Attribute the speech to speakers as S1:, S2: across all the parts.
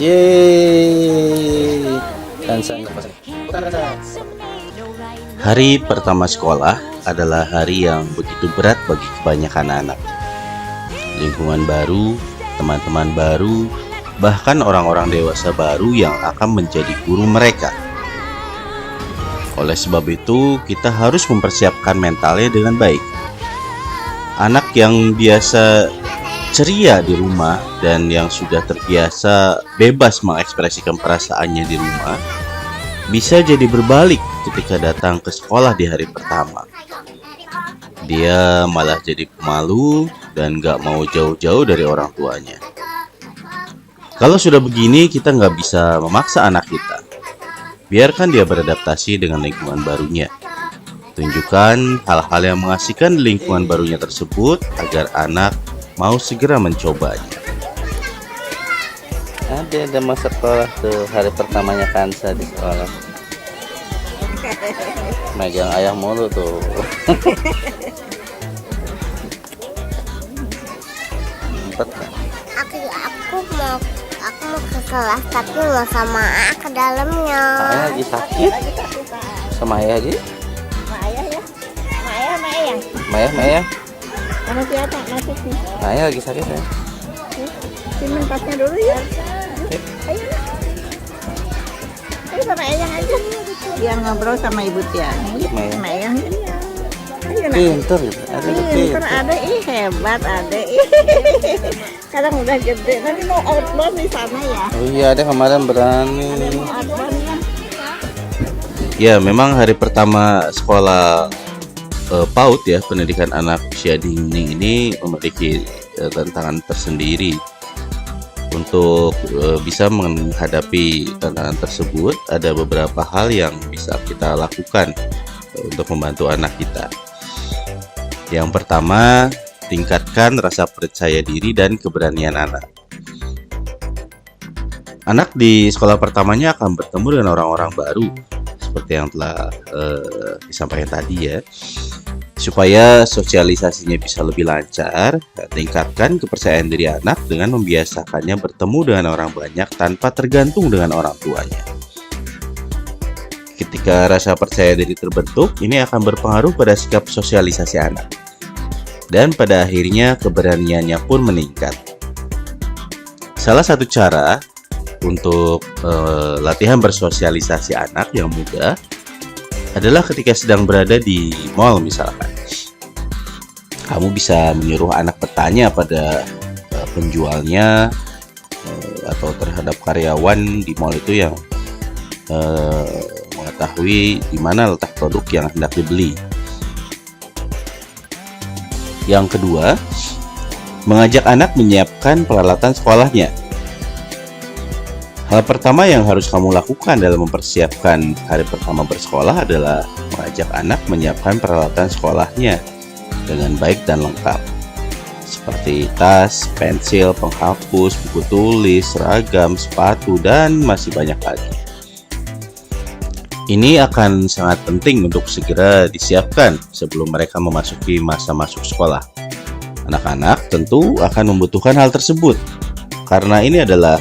S1: Yeay. Hari pertama sekolah adalah hari yang begitu berat bagi kebanyakan anak. Lingkungan baru, teman-teman baru, bahkan orang-orang dewasa baru yang akan menjadi guru mereka. Oleh sebab itu, kita harus mempersiapkan mentalnya dengan baik. Anak yang biasa ceria di rumah dan yang sudah terbiasa bebas mengekspresikan perasaannya di rumah bisa jadi berbalik ketika datang ke sekolah di hari pertama. Dia malah jadi pemalu dan gak mau jauh-jauh dari orang tuanya. Kalau sudah begini, kita gak bisa memaksa anak kita. Biarkan dia beradaptasi dengan lingkungan barunya. Tunjukkan hal-hal yang mengasihkan di lingkungan barunya tersebut agar anak mau segera mencobanya. Ada masa sekolah tuh, hari pertamanya Kansa di sekolah. Megang ayah mulu tuh.
S2: Aku mau ke kelas tapi nggak sama ke dalamnya.
S1: Ayah lagi sakit. Sama ayah aja.
S2: Sama ayah ya. Sama ayah.
S1: Maya.
S2: Sama siapa? Masuk nih.
S1: Ayah lagi sakit ya.
S2: Simpen tasnya dulu ya. Ayo. Ayo sama ayah aja. Biar ngobrol sama ibu Tiani. Sama ayah. Ayo nak.
S1: Pinter gitu.
S2: Pinter ada hebat ada. Sekarang udah gede. Nanti mau outbound di sana ya.
S1: Oh iya, ada kemarin berani.
S2: Ada mau outbound ya.
S1: Ya, memang hari pertama sekolah PAUD ya, pendidikan anak usia dini ini memiliki tantangan tersendiri. Untuk bisa menghadapi tantangan tersebut, ada beberapa hal yang bisa kita lakukan untuk membantu anak kita. Yang pertama, tingkatkan rasa percaya diri dan keberanian anak. Anak di sekolah pertamanya akan bertemu dengan orang-orang baru, seperti yang telah disampaikan tadi ya. Supaya sosialisasinya bisa lebih lancar, tingkatkan kepercayaan diri anak dengan membiasakannya bertemu dengan orang banyak tanpa tergantung dengan orang tuanya. Ketika rasa percaya diri terbentuk, ini akan berpengaruh pada sikap sosialisasi anak. Dan pada akhirnya keberaniannya pun meningkat. Salah satu cara untuk latihan bersosialisasi anak yang mudah adalah ketika sedang berada di mall misalkan. Kamu bisa menyuruh anak bertanya pada penjualnya atau terhadap karyawan di mall itu yang mengetahui di mana letak produk yang hendak dibeli. Yang kedua, mengajak anak menyiapkan peralatan sekolahnya. Hal pertama yang harus kamu lakukan dalam mempersiapkan hari pertama bersekolah adalah mengajak anak menyiapkan peralatan sekolahnya dengan baik dan lengkap, seperti tas, pensil, penghapus, buku tulis, seragam, sepatu, dan masih banyak lagi. Ini akan sangat penting untuk segera disiapkan sebelum mereka memasuki masa masuk sekolah. Anak-anak tentu akan membutuhkan hal tersebut, karena ini adalah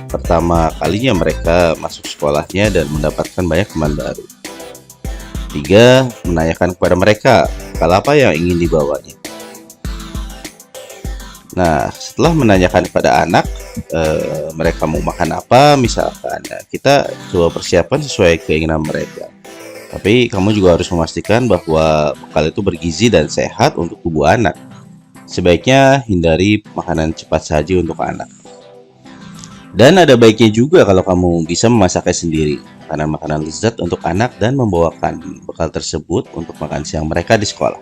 S1: pertama kalinya mereka masuk sekolahnya dan mendapatkan banyak teman baru. 3. Menanyakan kepada mereka bekal apa yang ingin dibawanya. Nah, setelah menanyakan kepada anak mereka mau makan apa misalkan, kita coba persiapkan sesuai keinginan mereka. Tapi kamu juga harus memastikan bahwa bekal itu bergizi dan sehat untuk tubuh anak. Sebaiknya hindari makanan cepat saji untuk anak. Dan ada baiknya juga kalau kamu bisa memasaknya sendiri, makanan lezat untuk anak dan membawakan bekal tersebut untuk makan siang mereka di sekolah.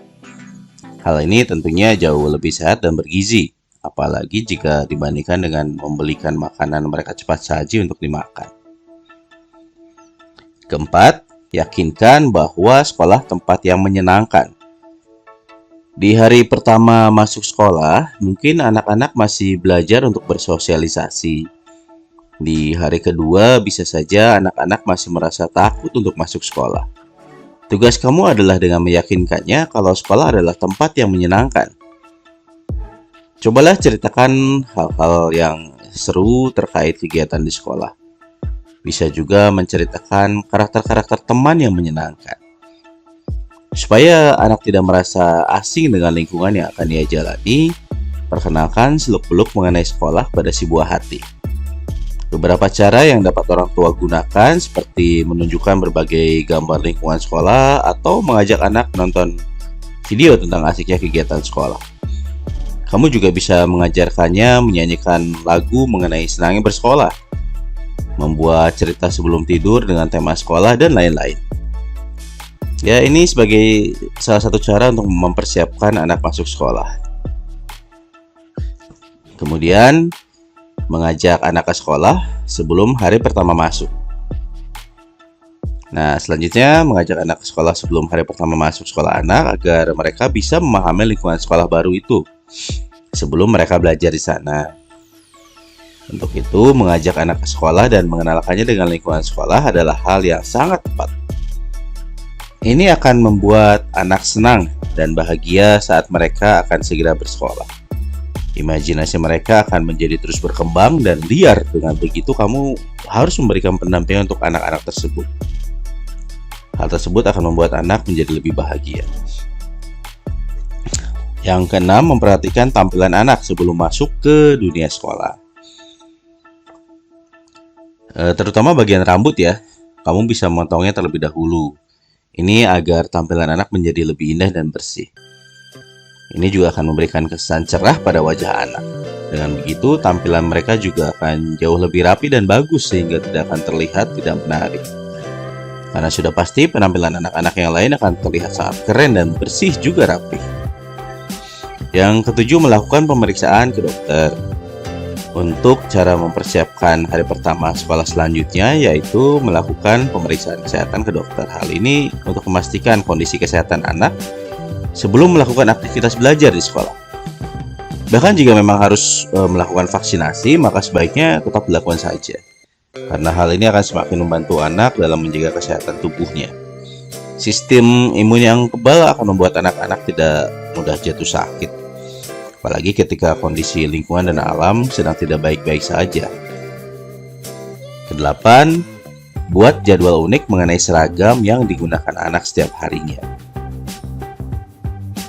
S1: Hal ini tentunya jauh lebih sehat dan bergizi, apalagi jika dibandingkan dengan membelikan makanan mereka cepat saji untuk dimakan. Keempat, yakinkan bahwa sekolah tempat yang menyenangkan. Di hari pertama masuk sekolah, mungkin anak-anak masih belajar untuk bersosialisasi. Di hari kedua, bisa saja anak-anak masih merasa takut untuk masuk sekolah. Tugas kamu adalah dengan meyakinkannya kalau sekolah adalah tempat yang menyenangkan. Cobalah ceritakan hal-hal yang seru terkait kegiatan di sekolah. Bisa juga menceritakan karakter-karakter teman yang menyenangkan. Supaya anak tidak merasa asing dengan lingkungan yang akan dia jalani, perkenalkan seluk-beluk mengenai sekolah pada si buah hati. Beberapa cara yang dapat orang tua gunakan seperti menunjukkan berbagai gambar lingkungan sekolah atau mengajak anak menonton video tentang asiknya kegiatan sekolah. Kamu juga bisa mengajarkannya menyanyikan lagu mengenai senangnya bersekolah, membuat cerita sebelum tidur dengan tema sekolah, dan lain-lain. Ya, ini sebagai salah satu cara untuk mempersiapkan anak masuk sekolah. Kemudian, mengajak anak ke sekolah sebelum hari pertama masuk. Nah, selanjutnya mengajak anak ke sekolah sebelum hari pertama masuk sekolah anak agar mereka bisa memahami lingkungan sekolah baru itu sebelum mereka belajar di sana. Untuk itu, mengajak anak ke sekolah dan mengenalkannya dengan lingkungan sekolah adalah hal yang sangat tepat. Ini akan membuat anak senang dan bahagia saat mereka akan segera bersekolah. Imajinasi mereka akan menjadi terus berkembang dan liar. Dengan begitu, kamu harus memberikan pendampingan untuk anak-anak tersebut. Hal tersebut akan membuat anak menjadi lebih bahagia. Yang keenam, memperhatikan tampilan anak sebelum masuk ke dunia sekolah. Terutama bagian rambut ya, kamu bisa memotongnya terlebih dahulu. Ini agar tampilan anak menjadi lebih indah dan bersih. Ini juga akan memberikan kesan cerah pada wajah anak. Dengan begitu, tampilan mereka juga akan jauh lebih rapi dan bagus sehingga tidak akan terlihat tidak menarik. Karena sudah pasti penampilan anak-anak yang lain akan terlihat sangat keren dan bersih juga rapi. Yang ketujuh, melakukan pemeriksaan ke dokter. Untuk cara mempersiapkan hari pertama sekolah selanjutnya, yaitu melakukan pemeriksaan kesehatan ke dokter. Hal ini untuk memastikan kondisi kesehatan anak sebelum melakukan aktivitas belajar di sekolah. Bahkan jika memang harus melakukan vaksinasi, maka sebaiknya tetap dilakukan saja. Karena hal ini akan semakin membantu anak dalam menjaga kesehatan tubuhnya. Sistem imun yang kebal akan membuat anak-anak tidak mudah jatuh sakit. Apalagi ketika kondisi lingkungan dan alam sedang tidak baik-baik saja. Kedelapan, buat jadwal unik mengenai seragam yang digunakan anak setiap harinya.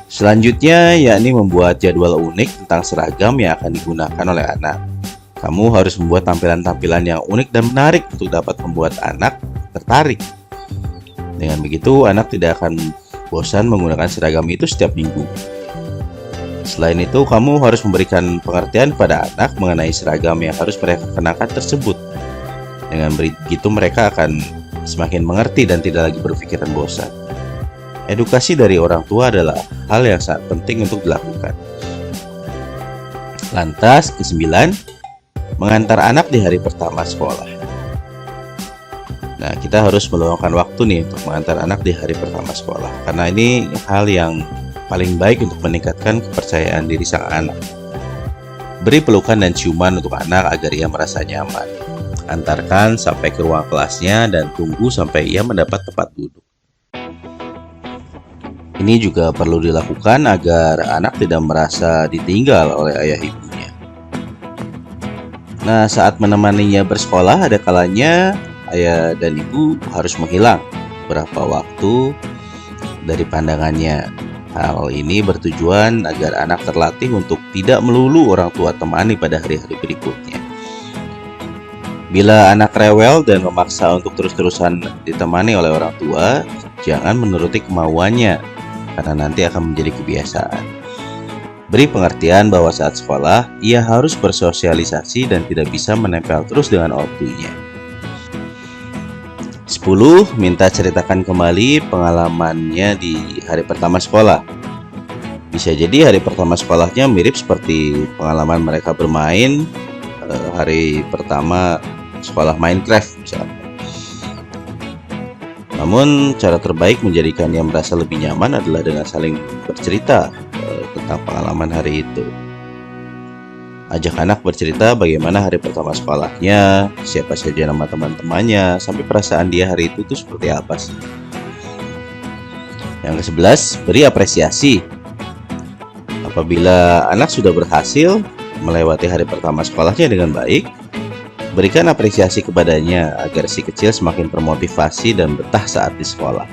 S1: Selanjutnya, yakni membuat jadwal unik tentang seragam yang akan digunakan oleh anak. Kamu harus membuat tampilan-tampilan yang unik dan menarik untuk dapat membuat anak tertarik. Dengan begitu, anak tidak akan bosan menggunakan seragam itu setiap minggu. Selain itu, kamu harus memberikan pengertian pada anak mengenai seragam yang harus mereka kenakan tersebut. Dengan begitu, mereka akan semakin mengerti dan tidak lagi berpikiran bosan. Edukasi dari orang tua adalah hal yang sangat penting untuk dilakukan. Lantas, kesembilan, mengantar anak di hari pertama sekolah. Nah, kita harus meluangkan waktu nih untuk mengantar anak di hari pertama sekolah. Karena ini hal yang paling baik untuk meningkatkan kepercayaan diri sang anak. Beri pelukan dan ciuman untuk anak agar ia merasa nyaman. Antarkan sampai ke ruang kelasnya dan tunggu sampai ia mendapat tempat duduk. Ini juga perlu dilakukan agar anak tidak merasa ditinggal oleh ayah ibunya. Nah, saat menemaninya bersekolah, ada kalanya ayah dan ibu harus menghilang beberapa waktu dari pandangannya. Hal ini bertujuan agar anak terlatih untuk tidak melulu orang tua temani pada hari-hari berikutnya. Bila anak rewel dan memaksa untuk terus-terusan ditemani oleh orang tua, jangan menuruti kemauannya, karena nanti akan menjadi kebiasaan. Beri pengertian bahwa saat sekolah, ia harus bersosialisasi dan tidak bisa menempel terus dengan ortunya. 10. Minta ceritakan kembali pengalamannya di hari pertama sekolah. Bisa jadi hari pertama sekolahnya mirip seperti pengalaman mereka bermain hari pertama sekolah Minecraft misalnya. Namun cara terbaik menjadikannya merasa lebih nyaman adalah dengan saling bercerita tentang pengalaman hari itu. Ajak anak bercerita bagaimana hari pertama sekolahnya, siapa saja nama teman-temannya, sampai perasaan dia hari itu tuh seperti apa sih. Yang ke-11, beri apresiasi. Apabila anak sudah berhasil, melewati hari pertama sekolahnya dengan baik, berikan apresiasi kepadanya agar si kecil semakin termotivasi dan betah saat di sekolah.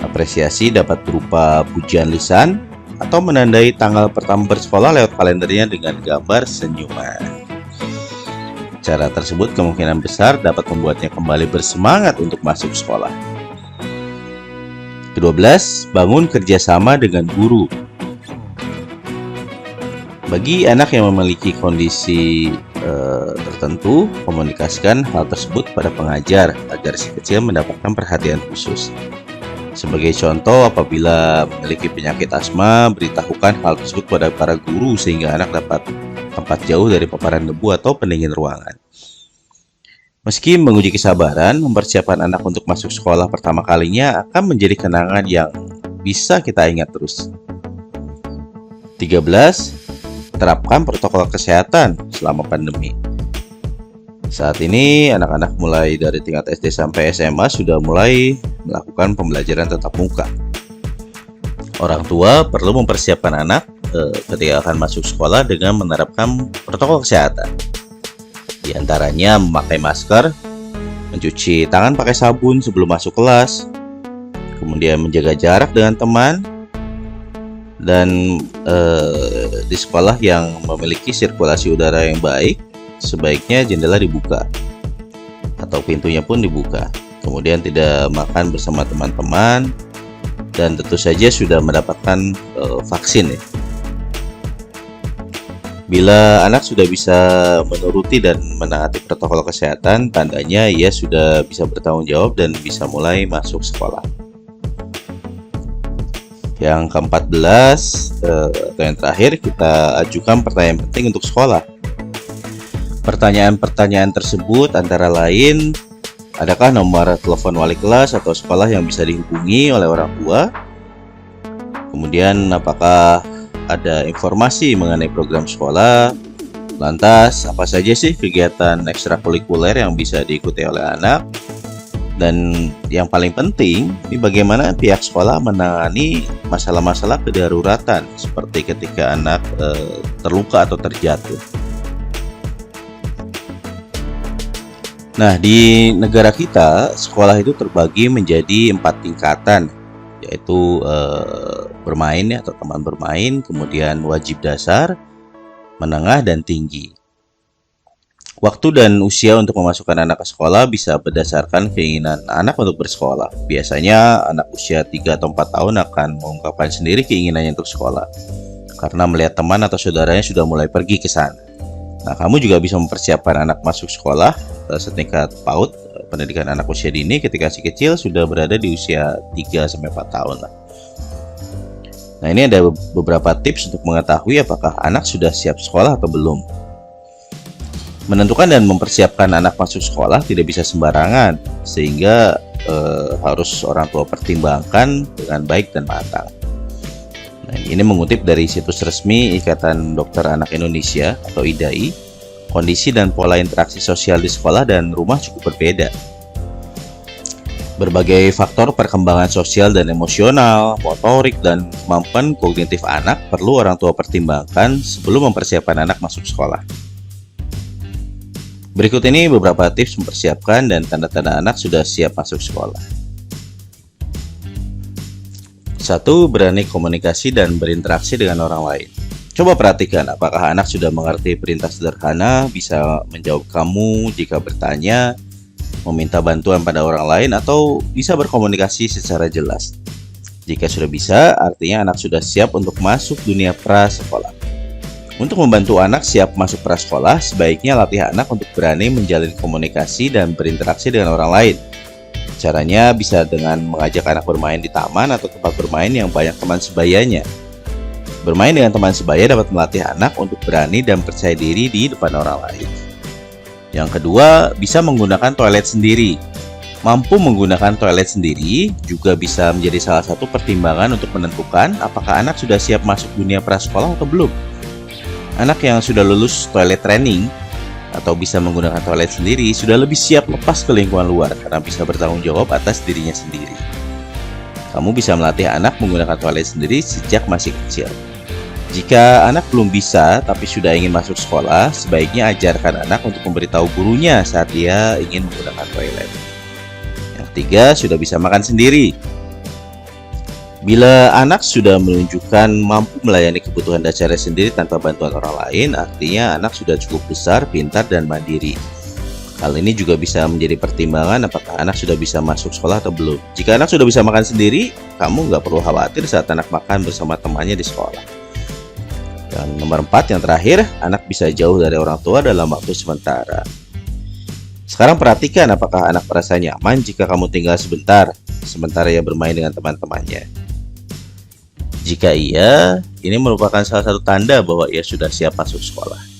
S1: Apresiasi dapat berupa pujian lisan atau menandai tanggal pertama bersekolah lewat kalendernya dengan gambar senyuman. Cara tersebut kemungkinan besar dapat membuatnya kembali bersemangat untuk masuk sekolah. Ke-12, bangun kerjasama dengan guru. Bagi anak yang memiliki kondisi tertentu, komunikasikan hal tersebut pada pengajar agar si kecil mendapatkan perhatian khusus. Sebagai contoh, apabila memiliki penyakit asma, beritahukan hal tersebut pada para guru sehingga anak dapat tempat jauh dari paparan debu atau pendingin ruangan. Meski menguji kesabaran, mempersiapkan anak untuk masuk sekolah pertama kalinya akan menjadi kenangan yang bisa kita ingat terus. 13. Terapkan protokol kesehatan selama pandemi. Saat ini, anak-anak mulai dari tingkat SD sampai SMA sudah mulai melakukan pembelajaran tatap muka. Orang tua perlu mempersiapkan anak ketika akan masuk sekolah dengan menerapkan protokol kesehatan. Di antaranya memakai masker, mencuci tangan pakai sabun sebelum masuk kelas, kemudian menjaga jarak dengan teman, dan di sekolah yang memiliki sirkulasi udara yang baik, sebaiknya jendela dibuka atau pintunya pun dibuka. Kemudian tidak makan bersama teman-teman, dan tentu saja sudah mendapatkan vaksin ya. Bila anak sudah bisa menuruti dan menaati protokol kesehatan, tandanya ia sudah bisa bertanggung jawab dan bisa mulai masuk sekolah. Yang ke-14 atau yang terakhir, kita ajukan pertanyaan penting untuk sekolah. Pertanyaan-pertanyaan tersebut antara lain, adakah nomor telepon wali kelas atau sekolah yang bisa dihubungi oleh orang tua? Kemudian apakah ada informasi mengenai program sekolah? Lantas apa saja sih kegiatan ekstrakurikuler yang bisa diikuti oleh anak? Dan yang paling penting, ini bagaimana pihak sekolah menangani masalah-masalah kedaruratan seperti ketika anak terluka atau terjatuh. Nah, di negara kita, sekolah itu terbagi menjadi 4 tingkatan, yaitu bermain ya, atau taman bermain, kemudian wajib dasar, menengah, dan tinggi. Waktu dan usia untuk memasukkan anak ke sekolah bisa berdasarkan keinginan anak untuk bersekolah. Biasanya anak usia 3 atau 4 tahun akan mengungkapkan sendiri keinginannya untuk sekolah, karena melihat teman atau saudaranya sudah mulai pergi ke sana. Nah, kamu juga bisa mempersiapkan anak masuk sekolah setingkat PAUD, pendidikan anak usia dini, ketika si kecil sudah berada di usia 3-4 tahun. Nah, ini ada beberapa tips untuk mengetahui apakah anak sudah siap sekolah atau belum. Menentukan dan mempersiapkan anak masuk sekolah tidak bisa sembarangan, sehingga harus orang tua pertimbangkan dengan baik dan matang. Nah, ini mengutip dari situs resmi Ikatan Dokter Anak Indonesia atau IDAI. Kondisi dan pola interaksi sosial di sekolah dan rumah cukup berbeda. Berbagai faktor perkembangan sosial dan emosional, motorik, dan kemampuan kognitif anak perlu orang tua pertimbangkan sebelum mempersiapkan anak masuk sekolah. Berikut ini beberapa tips mempersiapkan dan tanda-tanda anak sudah siap masuk sekolah. 1. Berani komunikasi dan berinteraksi dengan orang lain. Coba perhatikan apakah anak sudah mengerti perintah sederhana, bisa menjawab kamu jika bertanya, meminta bantuan pada orang lain, atau bisa berkomunikasi secara jelas. Jika sudah bisa, artinya anak sudah siap untuk masuk dunia prasekolah. Untuk membantu anak siap masuk prasekolah, sebaiknya latih anak untuk berani menjalin komunikasi dan berinteraksi dengan orang lain. Caranya bisa dengan mengajak anak bermain di taman atau tempat bermain yang banyak teman sebayanya. Bermain dengan teman sebaya dapat melatih anak untuk berani dan percaya diri di depan orang lain. Yang kedua, bisa menggunakan toilet sendiri. Mampu menggunakan toilet sendiri juga bisa menjadi salah satu pertimbangan untuk menentukan apakah anak sudah siap masuk dunia prasekolah atau belum. Anak yang sudah lulus toilet training atau bisa menggunakan toilet sendiri sudah lebih siap lepas ke lingkungan luar karena bisa bertanggung jawab atas dirinya sendiri. Kamu bisa melatih anak menggunakan toilet sendiri sejak masih kecil. Jika anak belum bisa tapi sudah ingin masuk sekolah, sebaiknya ajarkan anak untuk memberitahu gurunya saat dia ingin menggunakan toilet. Yang ketiga, sudah bisa makan sendiri. Bila anak sudah menunjukkan mampu melayani kebutuhan dasarnya sendiri tanpa bantuan orang lain, artinya anak sudah cukup besar, pintar, dan mandiri. Hal ini juga bisa menjadi pertimbangan apakah anak sudah bisa masuk sekolah atau belum. Jika anak sudah bisa makan sendiri, kamu nggak perlu khawatir saat anak makan bersama temannya di sekolah. Dan nomor 4, yang terakhir, anak bisa jauh dari orang tua dalam waktu sementara. Sekarang perhatikan apakah anak merasa nyaman jika kamu tinggal sebentar, sementara ia bermain dengan teman-temannya. Jika iya, ini merupakan salah satu tanda bahwa ia sudah siap masuk sekolah.